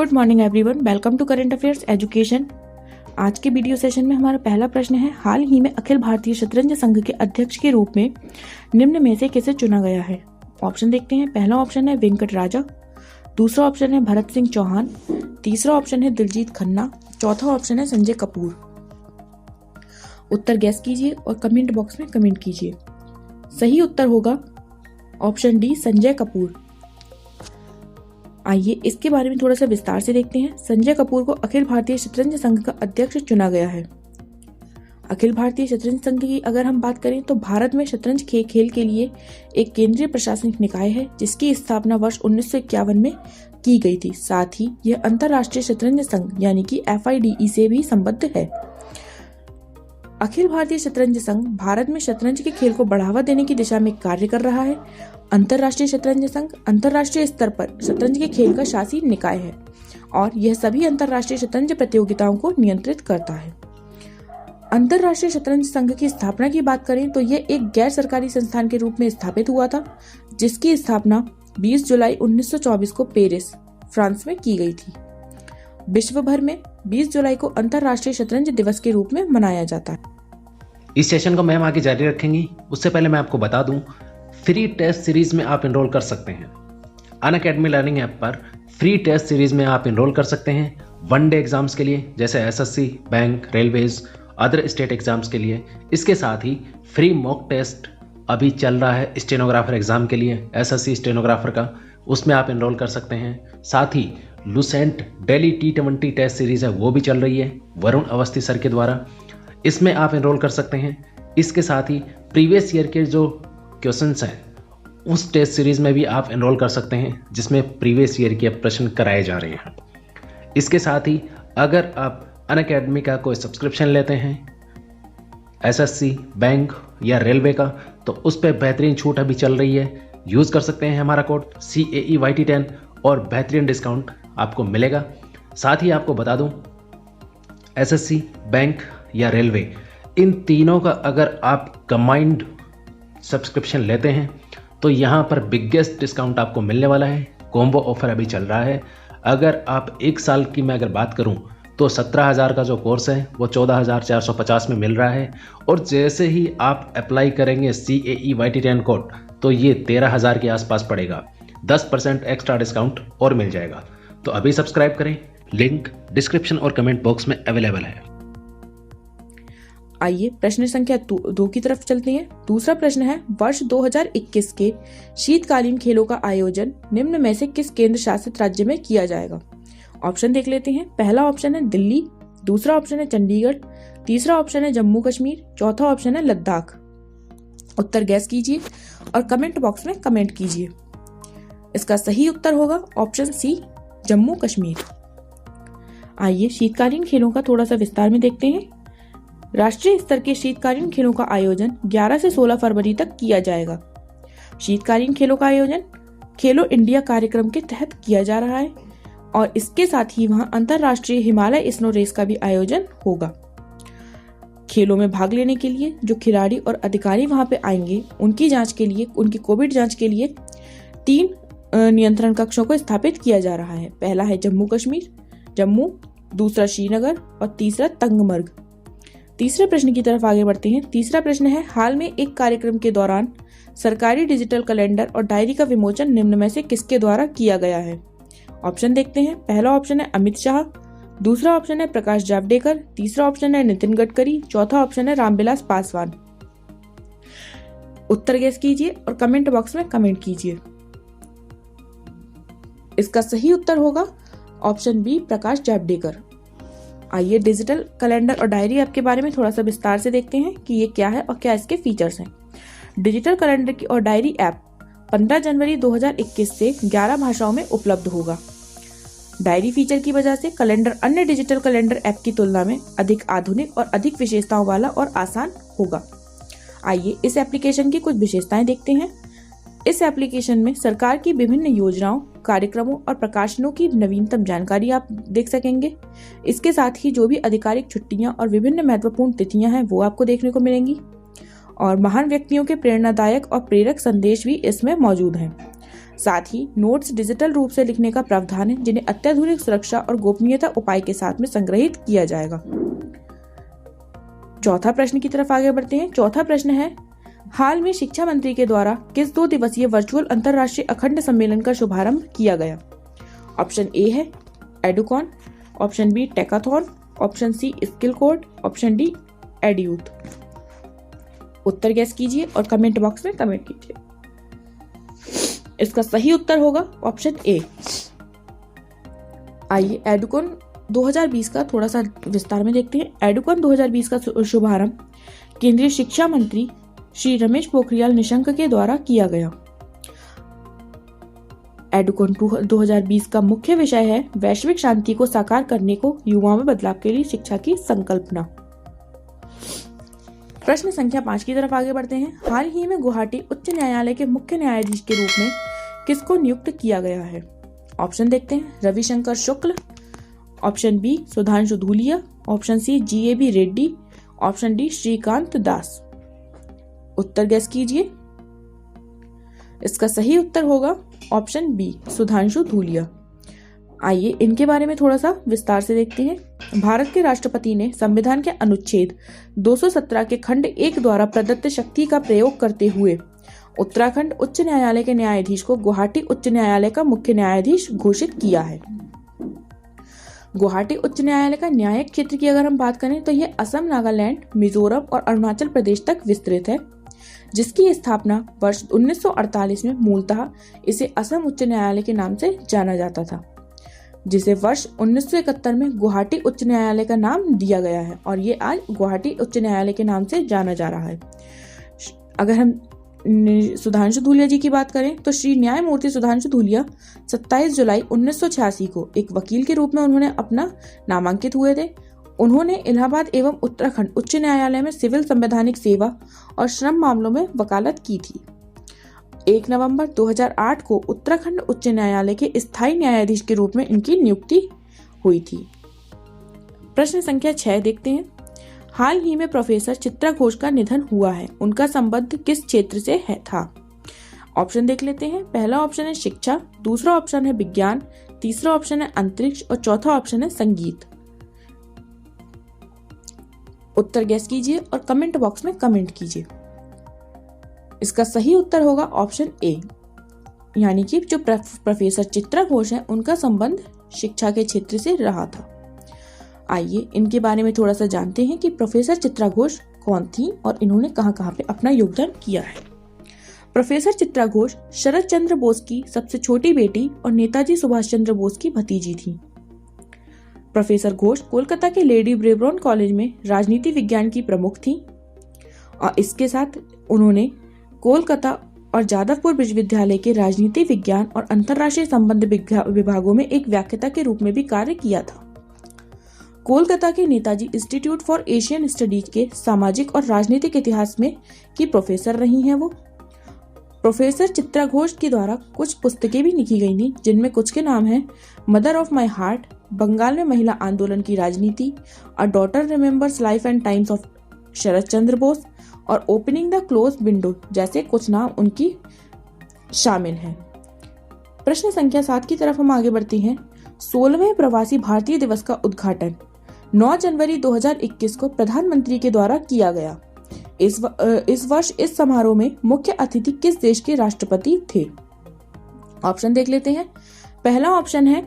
Good morning everyone, welcome to current affairs education. आज के video session में हमारा पहला प्रश्न है, हाल ही में अखिल भारतीय शतरंज संघ के अध्यक्ष के रूप में निम्न में से किसे चुना गया है। ऑप्शन देखते हैं। पहला ऑप्शन है वेंकट राजा, दूसरा ऑप्शन है भरत सिंह चौहान, तीसरा ऑप्शन है दिलजीत खन्ना, चौथा ऑप्शन है संजय कपूर। उत्तर गैस कीजिए और कमेंट बॉक्स में कमेंट कीजिए। सही उत्तर होगा ऑप्शन डी, संजय कपूर। आइए इसके बारे में थोड़ा सा विस्तार से देखते हैं। संजय कपूर को अखिल भारतीय शतरंज संघ का अध्यक्ष चुना गया है। अखिल भारतीय शतरंज संघ की अगर हम बात करें तो भारत में शतरंज खेल के लिए एक केंद्रीय प्रशासनिक निकाय है जिसकी स्थापना वर्ष 1951 में की गई थी। साथ ही यह अंतर्राष्ट्रीय शतरंज संघ यानी कि FIDE से भी संबद्ध है। अखिल भारतीय शतरंज संघ भारत में शतरंज के खेल को बढ़ावा देने की दिशा में कार्य कर रहा है। अंतर्राष्ट्रीय शतरंज संघ अंतर्राष्ट्रीय स्तर पर शतरंज के खेल का शासी निकाय है और यह सभी अंतर्राष्ट्रीय शतरंज प्रतियोगिताओं को नियंत्रित करता है। अंतर्राष्ट्रीय शतरंज संघ की स्थापना की बात करें तो यह एक गैर सरकारी संस्थान के रूप में स्थापित हुआ था, जिसकी स्थापना 20 जुलाई 1924 को पेरिस, फ्रांस में की गई थी। विश्व भर में 20 जुलाई को अंतर्राष्ट्रीय शतरंज दिवस के रूप में मनाया जाता है। इस सेशन को मैम आगे जारी रखेंगी। उससे पहले मैं आपको बता दूं, फ्री टेस्ट सीरीज में आप एनरोल कर सकते हैं। अनअकैडमी लर्निंग ऐप पर फ्री टेस्ट सीरीज में आप एनरोल कर सकते हैं वनडे एग्जाम्स के लिए, जैसे SSC, bank, railways, other state exams के लिए। इसके साथ ही फ्री मॉक टेस्ट अभी चल रहा है स्टेनोग्राफर एग्जाम के लिए, SSC स्टेनोग्राफर का, उसमें आप एनरोल कर सकते हैं। साथ ही Lucent daily T20 test series है, वो भी चल रही है वरुण अवस्थी सर के द्वारा, इसमें आप एनरोल कर सकते हैं। इसके साथ ही प्रीवियस ईयर के जो क्वेश्चंस हैं उस टेस्ट सीरीज में भी आप एनरोल कर सकते हैं जिसमें प्रीवियस ईयर के प्रश्न कराए जा रहे हैं। इसके साथ ही अगर आप अनअकैडमी का कोई सब्सक्रिप्शन लेते हैं SSC, बैंक या रेलवे का, तो उस पर बेहतरीन छूट अभी चल रही है। यूज़ कर सकते हैं हमारा कोड CAEYT10 और बेहतरीन डिस्काउंट आपको मिलेगा। साथ ही आपको बता दूं, SSC, बैंक या रेलवे, इन तीनों का अगर आप कंबाइंड सब्सक्रिप्शन लेते हैं तो यहाँ पर बिगेस्ट डिस्काउंट आपको मिलने वाला है। कॉम्बो ऑफर अभी चल रहा है। अगर आप एक साल की मैं अगर बात करूँ तो 17,000 का जो कोर्स है वो 14,450 में मिल रहा है, और जैसे ही आप अप्लाई करेंगे CAEYT10 कोड तो ये 13,000 के आसपास पड़ेगा। 10% एक्स्ट्रा डिस्काउंट और मिल जाएगा। तो अभी सब्सक्राइब करें, लिंक डिस्क्रिप्शन और कमेंट बॉक्स में अवेलेबल है। आइए प्रश्न संख्या 2 की तरफ चलते हैं। दूसरा प्रश्न है, वर्ष 2021 के शीतकालीन खेलों का आयोजन निम्न में से किस केंद्र शासित राज्य में किया जाएगा। ऑप्शन देख लेते हैं। पहला ऑप्शन है दिल्ली, दूसरा ऑप्शन है चंडीगढ़, तीसरा ऑप्शन है जम्मू कश्मीर, चौथा ऑप्शन है लद्दाख। उत्तर गैस कीजिए और कमेंट बॉक्स में कमेंट कीजिए। इसका सही उत्तर होगा ऑप्शन सी, जम्मू कश्मीर। आइए शीतकालीन खेलों का थोड़ा सा विस्तार में देखते हैं। राष्ट्रीय स्तर के शीतकालीन खेलों का आयोजन 11 से 16 फरवरी तक किया जाएगा। शीतकालीन खेलों का आयोजन खेलो इंडिया कार्यक्रम के तहत किया जा रहा है और इसके साथ ही वहां अंतर्राष्ट्रीय हिमालय स्नो रेस का भी आयोजन होगा। खेलों में भाग लेने के लिए जो खिलाड़ी और अधिकारी वहां पे आएंगे उनकी जांच के लिए, उनकी कोविड जांच के लिए 3 नियंत्रण कक्षों को स्थापित किया जा रहा है। पहला है जम्मू कश्मीर, जम्मू, दूसरा श्रीनगर और तीसरा तंगमर्ग। तीसरे प्रश्न की तरफ आगे बढ़ते हैं। तीसरा प्रश्न है, हाल में एक कार्यक्रम के दौरान सरकारी डिजिटल कैलेंडर और डायरी का विमोचन निम्न में से किसके द्वारा किया गया है। ऑप्शन देखते हैं। पहला ऑप्शन है अमित शाह, दूसरा ऑप्शन है प्रकाश जावड़ेकर, तीसरा ऑप्शन है नितिन गडकरी, चौथा ऑप्शन है रामविलास पासवान। उत्तर गैस कीजिए और कमेंट बॉक्स में कमेंट कीजिए। इसका सही उत्तर होगा ऑप्शन बी, प्रकाश जावड़ेकर। आइए डिजिटल कैलेंडर और डायरी ऐप के बारे में थोड़ा सा विस्तार से देखते हैं कि ये क्या है और क्या इसके फीचर्स हैं। डिजिटल कैलेंडर की और डायरी ऐप 15 जनवरी 2021 से 11 भाषाओं में उपलब्ध होगा। डायरी फीचर की वजह से कैलेंडर अन्य डिजिटल कैलेंडर ऐप की तुलना में अधिक आधुनिक और अधिक विशेषताओं वाला और आसान होगा। आइए इस एप्लीकेशन की कुछ विशेषताएं देखते हैं। इस एप्लीकेशन में सरकार की विभिन्न योजनाओं, कार्यक्रमों और प्रकाशनों की नवीनतम जानकारी आप देख सकेंगे। इसके साथ ही जो भी आधिकारिक छुट्टियां और विभिन्न महत्वपूर्ण तिथियां हैं वो आपको देखने को मिलेंगी और महान व्यक्तियों के प्रेरणादायक और प्रेरक संदेश भी इसमें मौजूद हैं। साथ ही नोट्स डिजिटल रूप से लिखने का प्रावधान है, जिन्हें अत्याधुनिक सुरक्षा और गोपनीयता उपाय के साथ में संग्रहित किया जाएगा। चौथा प्रश्न की तरफ आगे बढ़ते हैं। चौथा प्रश्न है, हाल में शिक्षा मंत्री के द्वारा किस 2 दिवसीय वर्चुअल अंतर्राष्ट्रीय अखंड सम्मेलन का शुभारंभ किया गया? ऑप्शन ए है Educon, option B Techathon, option C skill code, option D Eduyouth. उत्तर गैस कीजिए और कमेंट बॉक्स में कमेंट कीजिए। इसका सही उत्तर होगा ऑप्शन ए। आइए एडुकॉन 2020 का थोड़ा सा विस्तार में देखते हैं। एडुकॉन 2020 का शुभारंभ केंद्रीय शिक्षा मंत्री श्री रमेश पोखरियाल निशंक के द्वारा किया गया। एडुकॉन 2020 का मुख्य विषय है वैश्विक शांति को साकार करने को युवाओं में बदलाव के लिए शिक्षा की संकल्पना। प्रश्न संख्या 5 की तरफ आगे बढ़ते हैं। हाल ही में गुवाहाटी उच्च न्यायालय के मुख्य न्यायाधीश के रूप में किसको नियुक्त किया गया है? ऑप्शन देखते हैं, Ravishankar Shukla, option B Sudhanshu Dhulia, option C GAB Reddy, option D Shrikant Das. उत्तर गैस कीजिए। इसका सही उत्तर होगा ऑप्शन बी सुधांशु धूलिया। आइए इनके बारे में थोड़ा सा विस्तार से देखते हैं। भारत के राष्ट्रपति ने संविधान के अनुच्छेद 217 के खंड 1 द्वारा प्रदत्त शक्ति का प्रयोग करते हुए उत्तराखंड उच्च न्यायालय के न्यायाधीश को गुवाहाटी उच्च न्यायालय का मुख्य न्यायाधीश घोषित किया है। गुवाहाटी उच्च न्यायालय का न्यायिक क्षेत्र की अगर हम बात करें तो यह असम, नागालैंड, मिजोरम और अरुणाचल प्रदेश तक विस्तृत है, जिसकी स्थापना वर्ष 1948 में मूलतः इसे असम उच्च न्यायालय के नाम से जाना जाता था, जिसे वर्ष 1971 में गुवाहाटी उच्च न्यायालय का नाम दिया गया है और ये आज गुवाहाटी उच्च न्यायालय के नाम से जाना जा रहा है। अगर हम सुधांशु धूलिया जी की बात करें तो श्री न्यायमूर्ति सुधांशु धूलिया 27 जुलाई 1986 को एक वकील के रूप में उन्होंने अपना नामांकित हुए थे। उन्होंने इलाहाबाद एवं उत्तराखंड उच्च न्यायालय में सिविल संवैधानिक सेवा और श्रम मामलों में वकालत की थी। 1 नवंबर 2008 को उत्तराखंड उच्च न्यायालय के स्थायी न्यायाधीश के रूप में इनकी नियुक्ति हुई थी। प्रश्न संख्या 6 देखते हैं। हाल ही में प्रोफेसर चित्रा घोष का निधन हुआ है, उनका संबंध किस क्षेत्र से था? ऑप्शन देख लेते हैं। पहला ऑप्शन है शिक्षा, दूसरा ऑप्शन है विज्ञान, तीसरा ऑप्शन है अंतरिक्ष और चौथा ऑप्शन है संगीत। उत्तर गैस कीजिए और कमेंट बॉक्स में कमेंट कीजिए। इसका सही उत्तर होगा ऑप्शन ए, यानी कि जो प्रोफेसर चित्रा घोष है उनका संबंध शिक्षा के क्षेत्र से रहा था। आइए इनके बारे में थोड़ा सा जानते हैं कि प्रोफेसर चित्रा घोष कौन थी और इन्होंने कहां कहां पे अपना योगदान किया है। प्रोफेसर चित्रा घोष शरद चंद्र बोस की सबसे छोटी बेटी और नेताजी सुभाष चंद्र बोस की भतीजी थी। प्रोफेसर घोष कोलकाता के लेडी ब्रेबॉर्न कॉलेज में राजनीति विज्ञान की प्रमुख थी और इसके साथ उन्होंने कोलकाता और जादवपुर विश्वविद्यालय के राजनीति विज्ञान और अंतर्राष्ट्रीय संबंध विभागों में एक व्याख्याता के रूप में भी कार्य किया था। कोलकाता के Netaji institute for Asian studies के सामाजिक और राजनीतिक इतिहास में की प्रोफेसर रही हैं वो। प्रोफेसर चित्रा घोष के द्वारा कुछ पुस्तकें भी लिखी गई थी, जिनमें कुछ के नाम हैं mother of my heart, Bengal में महिला आंदोलन की राजनीति, a daughter remembers life and times of Sharad Chandra Bose और ओपनिंग द क्लोज विंडो जैसे कुछ नाम उनकी शामिल हैं। प्रश्न संख्या 7 की तरफ हम आगे बढ़ते हैं। 16वें प्रवासी भारतीय दिवस का उद्घाटन 9 जनवरी 2021 को प्रधानमंत्री के द्वारा किया गया। इस वर्ष इस समारोह में मुख्य अतिथि किस देश के राष्ट्रपति थे? ऑप्शन देख लेते हैं। पहला ऑप्शन है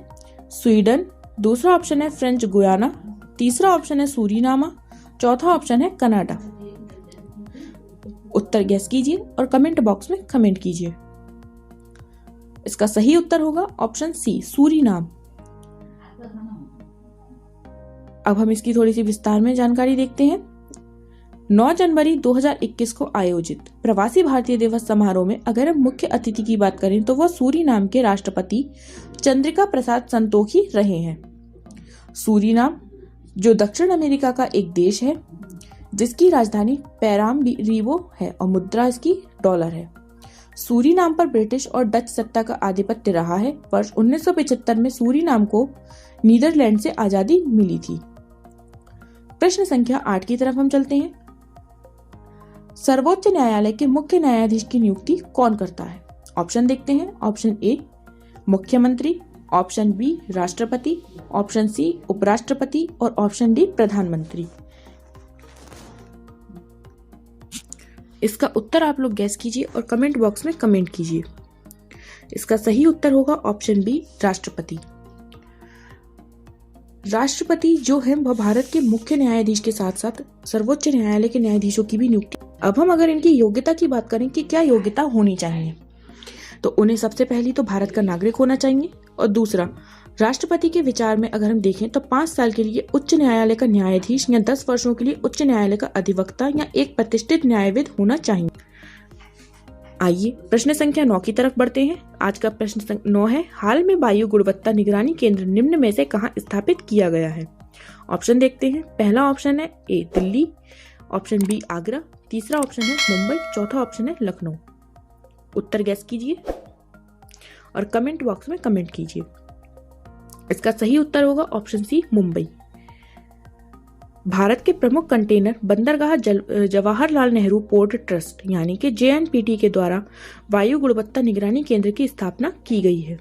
स्वीडन, दूसरा ऑप्शन है फ्रेंच गुयाना, तीसरा ऑप्शन है सूरीनामा, चौथा ऑप्शन है कनाडा। उत्तर गैस कीजिए और कमेंट बॉक्स में कमेंट कीजिए। इसका सही उत्तर होगा ऑप्शन सी सूरीनाम। अब हम इसकी थोड़ी सी विस्तार में जानकारी देखते हैं। 9 जनवरी 2021 को आयोजित प्रवासी भारतीय दिवस समारोह में अगर हम मुख्य अतिथि की बात करें तो वह सूरीनाम के राष्ट्रपति चंद्रिका प्रसाद संतोखी रहे हैं। सूरीनाम जो दक्षिण अमेरिका का एक देश है, जिसकी राजधानी पैरामरीबो है और मुद्रा इसकी डॉलर है। सूरीनाम पर ब्रिटिश और डच सत्ता का आधिपत्य रहा है। वर्ष 1975 में सूरीनाम को नीदरलैंड से आजादी मिली थी। प्रश्न संख्या 8 की तरफ हम चलते हैं। सर्वोच्च न्यायालय के मुख्य न्यायाधीश की नियुक्ति कौन करता है? ऑप्शन देखते हैं। ऑप्शन ए मुख्यमंत्री, ऑप्शन बी राष्ट्रपति, ऑप्शन सी उपराष्ट्रपति और ऑप्शन डी प्रधानमंत्री। इसका उत्तर आप लोग गैस कीजिए और कमेंट बॉक्स में कमेंट कीजिए। इसका सही उत्तर होगा ऑप्शन बी राष्ट्रपति। राष्ट्रपति जो है वह भारत के मुख्य न्यायाधीश के साथ साथ सर्वोच्च न्यायालय के न्यायाधीशों की भी नियुक्ति। अब हम अगर इनकी योग्यता की बात करें कि क्या योग्यता होनी चाहिए, तो उन्हें सबसे पहली तो भारत का नागरिक होना चाहिए और दूसरा राष्ट्रपति के विचार में अगर हम देखें तो 5 साल के लिए उच्च न्यायालय का न्यायाधीश या 10 वर्षों के लिए उच्च न्यायालय का अधिवक्ता या एक प्रतिष्ठित न्यायविद होना चाहिए। आइए प्रश्न संख्या 9 की तरफ बढ़ते हैं। आज का प्रश्न 9 है, हाल में वायु गुणवत्ता निगरानी केंद्र निम्न में से कहाँ स्थापित किया गया है? ऑप्शन देखते हैं। पहला ऑप्शन है ए दिल्ली, ऑप्शन बी आगरा, तीसरा ऑप्शन है मुंबई, चौथा ऑप्शन है लखनऊ। उत्तर गैस कीजिए और कमेंट बॉक्स में कमेंट कीजिए। इसका सही उत्तर होगा ऑप्शन सी मुंबई। भारत के प्रमुख कंटेनर बंदरगाह जवाहरलाल नेहरू पोर्ट ट्रस्ट यानी कि JNPT के द्वारा वायु गुणवत्ता निगरानी केंद्र की स्थापना की गई है।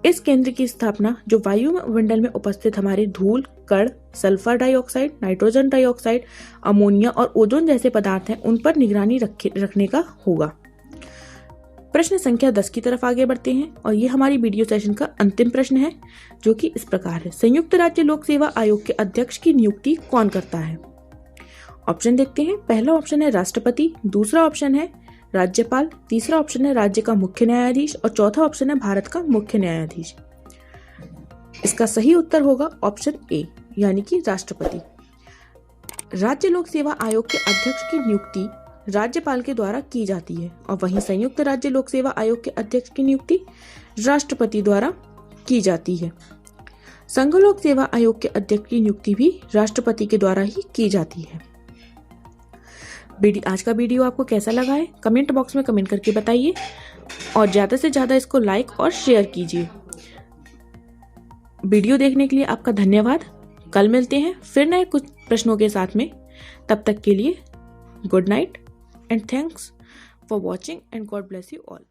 इस केंद्र की स्थापना जो वायुमंडल में उपस्थित हमारे धूल, कण, sulphur dioxide, nitrogen dioxide, ammonia और ओजोन जैसे पदार्थ हैं उन पर निगरानी रखने का होगा। प्रश्न संख्या 10 की तरफ आगे बढ़ते हैं और ये हमारी वीडियो सेशन का अंतिम प्रश्न है जो कि इस प्रकार है, संयुक्त राज्य लोक सेवा आयोग के अध्यक्ष की नियुक्ति कौन करता है? ऑप्शन देखते हैं। पहला ऑप्शन है राष्ट्रपति, दूसरा ऑप्शन है राज्यपाल, तीसरा ऑप्शन है राज्य का मुख्य न्यायाधीश और चौथा ऑप्शन है भारत का मुख्य न्यायाधीश। इसका सही उत्तर होगा ऑप्शन ए यानी कि राष्ट्रपति। राज्य लोक सेवा आयोग के अध्यक्ष की नियुक्ति राज्यपाल के द्वारा की जाती है और वहीं संयुक्त राज्य लोक सेवा आयोग के अध्यक्ष की नियुक्ति राष्ट्रपति द्वारा की जाती है। संघ लोक सेवा आयोग के अध्यक्ष की नियुक्ति भी राष्ट्रपति के द्वारा ही की जाती है। आज का वीडियो आपको कैसा लगा है कमेंट बॉक्स में कमेंट करके बताइए और ज्यादा से ज्यादा इसको लाइक और शेयर कीजिए। वीडियो देखने के लिए आपका धन्यवाद। कल मिलते हैं फिर नए कुछ प्रश्नों के साथ में। तब तक के लिए good night and thanks for watching and God bless you all.